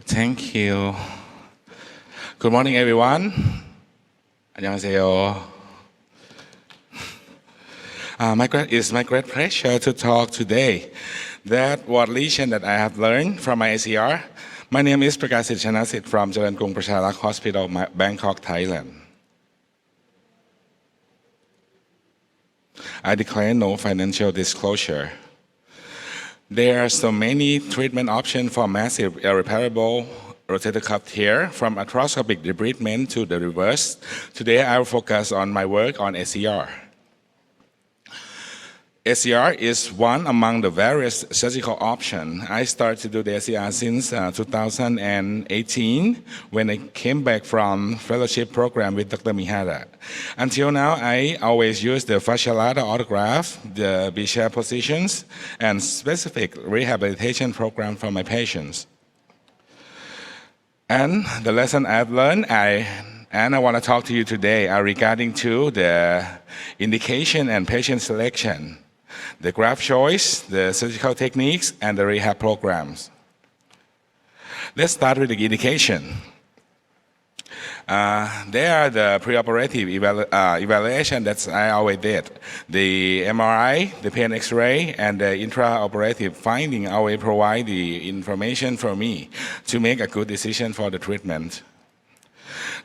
Thank you. Good morning, everyone. 안녕하세요. It's my great pleasure to talk today. That what lesson that I have learned from my SCR. My name is Prakasit C from Jalan Prasharak Hospital, Bangkok, Thailand. I declare no financial disclosure. There are so many treatment options for massive irreparable rotator cuff tear, from arthroscopic debridement to the reverse. Today I will focus on my work on SCR. SCR is one among the various surgical options. I started to do the SCR since 2018 when I came back from fellowship program with Dr. Mihara. Until now, I always use the fascia lata autograft, the B-shaped positions, and specific rehabilitation program for my patients. And the lesson I've learned, I want to talk to you today are regarding to the indication and patient selection, the graft choice, the surgical techniques, and the rehab programs. Let's start with the indication. There are the preoperative evaluation that I always did. The MRI, the pain X-ray, and the intraoperative finding always provide the information for me to make a good decision for the treatment.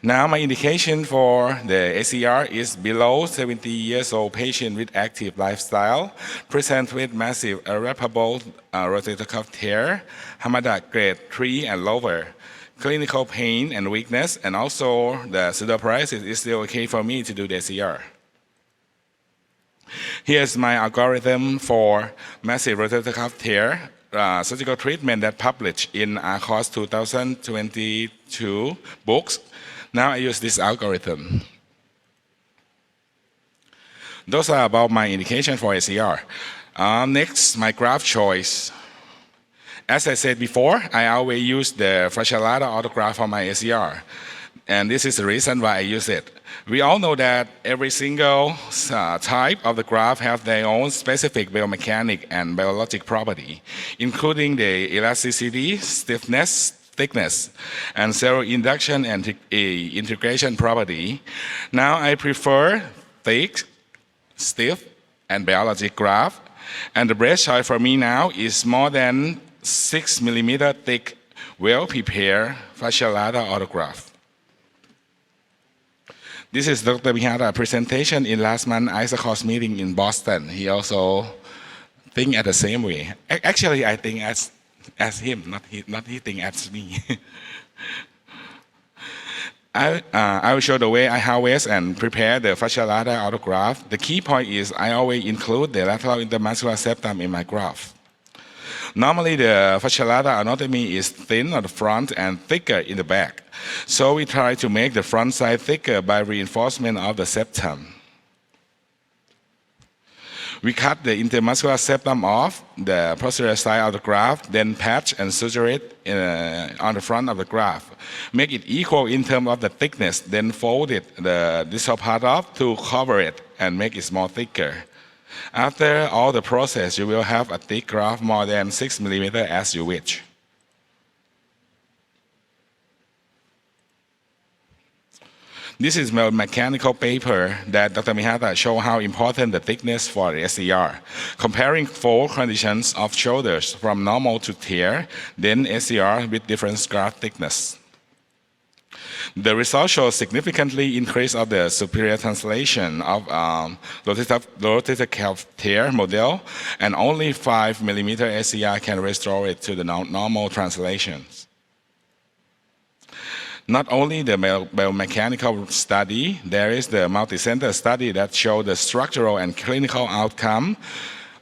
Now my indication for the SCR is below 70 years old patient with active lifestyle, present with massive irreparable rotator cuff tear, Hamada grade 3 and lower, clinical pain and weakness, and also the pseudoparesis is still okay for me to do the SCR. Here's my algorithm for massive rotator cuff tear surgical treatment that published in ARCOS 2022 books. Now I use this algorithm. Those are about my indication for SCR. Next, my graft choice. As I said before, I always use the fascia lata autograft for my SCR. And this is the reason why I use it. We all know that every single type of the graft have their own specific biomechanic and biologic property, including the elasticity, stiffness, thickness, and cell induction and integration property. Now I prefer thick, stiff, and biologic graft. And the best choice for me now is more than 6 millimeter thick, well-prepared fascia lata autograft. This is Dr. Mihara's presentation in last month's ISA-KSES meeting in Boston. He also think at the same way. Actually, I think as him, not he think as me. I will show the way I harvest and prepare the fascia lata autograft. The key point is I always include the lateral intermuscular septum in my graft. Normally, the fascia lata anatomy is thin on the front and thicker in the back. So we try to make the front side thicker by reinforcement of the septum. We cut the intermuscular septum off the posterior side of the graft, then patch and suture it on the front of the graft. Make it equal in terms of the thickness, then fold it, the distal part off to cover it and make it more thicker. After all the process, you will have a thick graft more than 6 millimeters as you wish. This is my mechanical paper that Dr. Mihara showed how important the thickness for the SCR. Comparing 4 conditions of shoulders from normal to tear, then SCR with different graft thickness. The results show significantly increase of the superior translation of rotator cuff tear model, and only 5 millimeter SCR can restore it to the normal translations. Not only the biomechanical study, there is the multi-center study that showed the structural and clinical outcome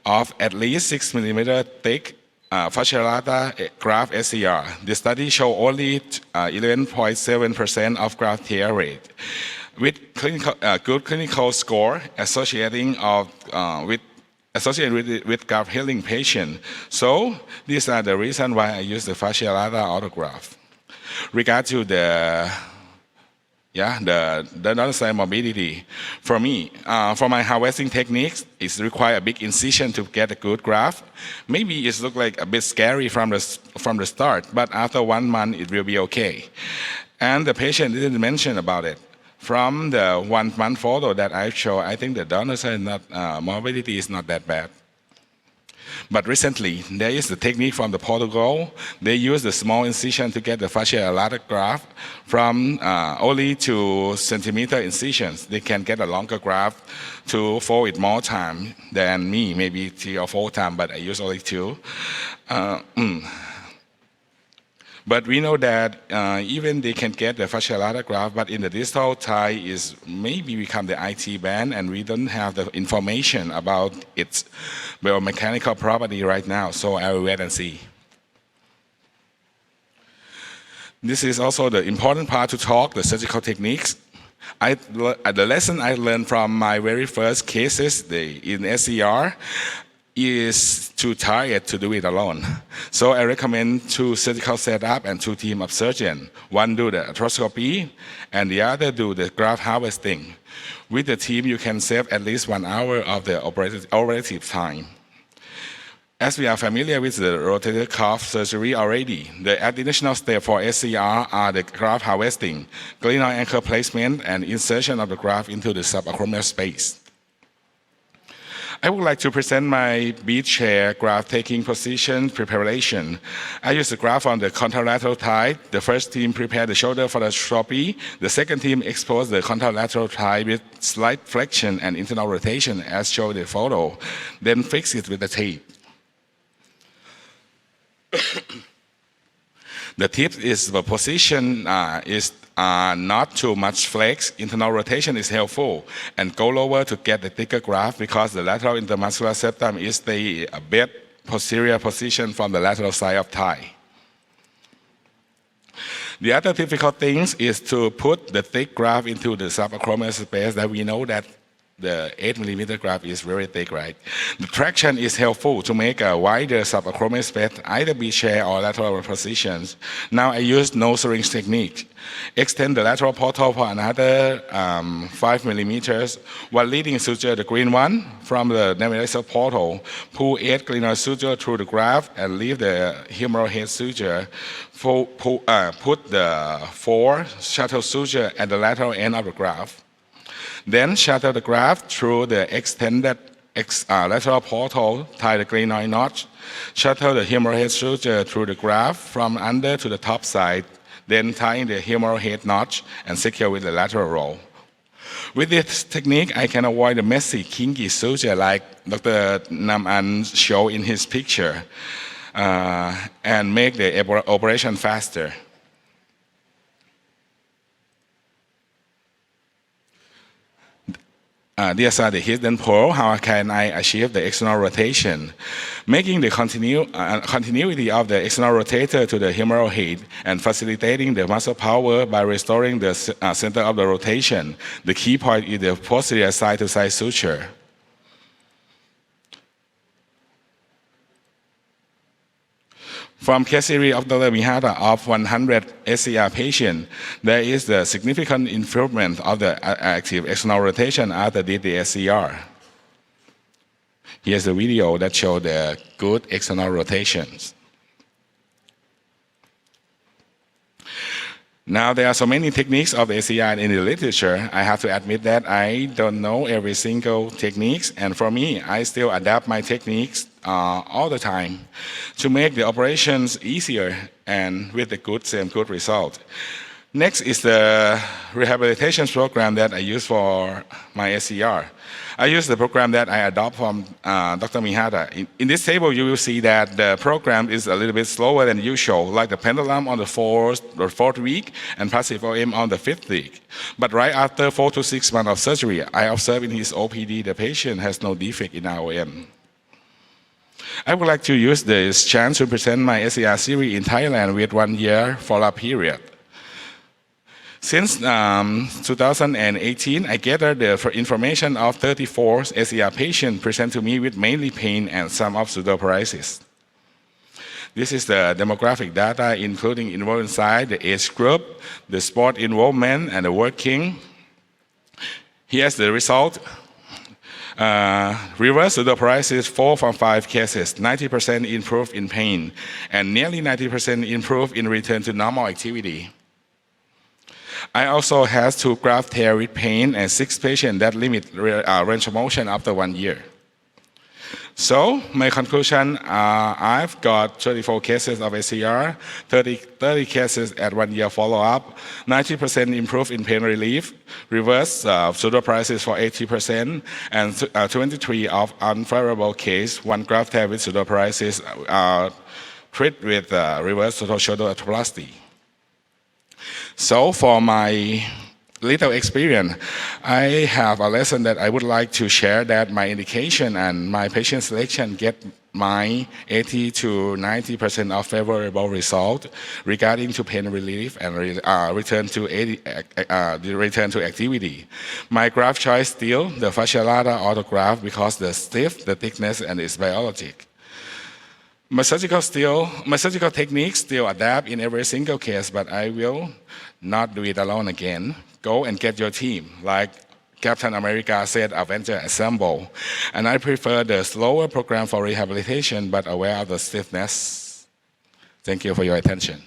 of at least 6 millimeter thick fascia lata graft SCR. The study showed only 11.7% of graft tear rate, with good clinical score associated with graft healing patient. So these are the reasons why I use the fascia lata autograft. Regard to the the donor side morbidity. For me, for my harvesting techniques, it requires a big incision to get a good graft. Maybe it looks like a bit scary from the start, but after 1 month, it will be okay. And the patient didn't mention about it. From the 1 month photo that I show, I think the donor side morbidity is not that bad. But recently, there is a technique from Portugal. They use the small incision to get the fascia lata graft from only 2 centimeter incisions. They can get a longer graft to fold it more time than me, maybe 3 or 4 times, but I use only 2. But we know that even they can get the fascia lata graft, but in the distal thigh is maybe become the IT band, and we don't have the information about its biomechanical property right now, so I will wait and see. This is also the important part to talk, the surgical techniques. The lesson I learned from my very first cases in SCR is too tired to do it alone. So I recommend 2 surgical setup and 2 team of surgeons. One do the arthroscopy and the other do the graft harvesting. With the team, you can save at least 1 hour of the operative time. As we are familiar with the rotator cuff surgery already, the additional step for SCR are the graft harvesting, glenoid anchor placement, and insertion of the graft into the subacromial space. I would like to present my bead chair graft taking position preparation. I use the graft on the contralateral thigh. The first team prepared the shoulder for the arthroscopy. The second team exposed the contralateral thigh with slight flexion and internal rotation as shown in the photo, then fix it with the tape. The tip is the position is not too much flex. Internal rotation is helpful, and go lower to get the thicker graft because the lateral intermuscular septum is a bit posterior position from the lateral side of thigh. The other difficult thing is to put the thick graft into the subacromial space that we know that the 8mm graft is very thick, right? The traction is helpful to make a wider subacromial space, either bead chair or lateral positions. Now I use no syringe technique. Extend the lateral portal for another 5mm, while leading suture, the green one, from the nasal portal. Pull 8 glenoid suture through the graft and leave the humeral head suture. Put the 4 shuttle suture at the lateral end of the graft. Then shuttle the graft through the extended lateral portal, tie the glenoid notch, shuttle the humeral head suture through the graft from under to the top side, then tie in the humeral head notch and secure with the lateral roll. With this technique, I can avoid the messy, kinky suture like Dr. Nam An showed in his picture and make the operation faster. These are the hidden pearl. How can I achieve the external rotation? Making the continuity of the external rotator to the humeral head and facilitating the muscle power by restoring the center of the rotation. The key point is the posterior side-to-side suture. From case series of Dr. Mihata of 100 SCR patients, there is a significant improvement of the active external rotation after did the SCR. Here's a video that shows the good external rotations. Now, there are so many techniques of SCR in the literature. I have to admit that I don't know every single technique, and for me, I still adapt my techniques all the time to make the operations easier and with the same good result. Next is the rehabilitation program that I use for my SCR. I use the program that I adopt from Dr. Mihata. In this table, you will see that the program is a little bit slower than usual, like the pendulum on the fourth week and passive OM on the 5th week. But right after 4 to 6 months of surgery, I observe in his OPD the patient has no defect in ROM. I would like to use this chance to present my SCR series in Thailand with 1 year follow-up period. Since 2018, I gathered the information of 34 SCR patients present to me with mainly pain and some of pseudoparesis. This is the demographic data, including enrollment size, the age group, the sport involvement, and the working. Here's the result. Reverse pseudoparesis, 4 from 5 cases, 90% improved in pain, and nearly 90% improved in return to normal activity. I also had 2 graft tear with pain and 6 patients that limit range of motion after 1 year. So my conclusion, I've got 34 cases of SCR, 30 cases at 1 year follow-up, 90% improved in pain relief, reverse pseudoparesis for 80%, and 23 of unfavorable case, 1 graft tear with pseudoparesis treated with reverse total shoulder arthroplasty. So for my little experience, I have a lesson that I would like to share, that my indication and my patient selection get my 80 to 90% of favorable result regarding to pain relief and return to activity. My graft choice still the fasciolata autograft because the stiff, the thickness, and it's biologic. My surgical techniques still adapt in every single case, but I will not do it alone again. Go and get your team, like Captain America said, Avenger Assemble. And I prefer the slower program for rehabilitation, but aware of the stiffness. Thank you for your attention.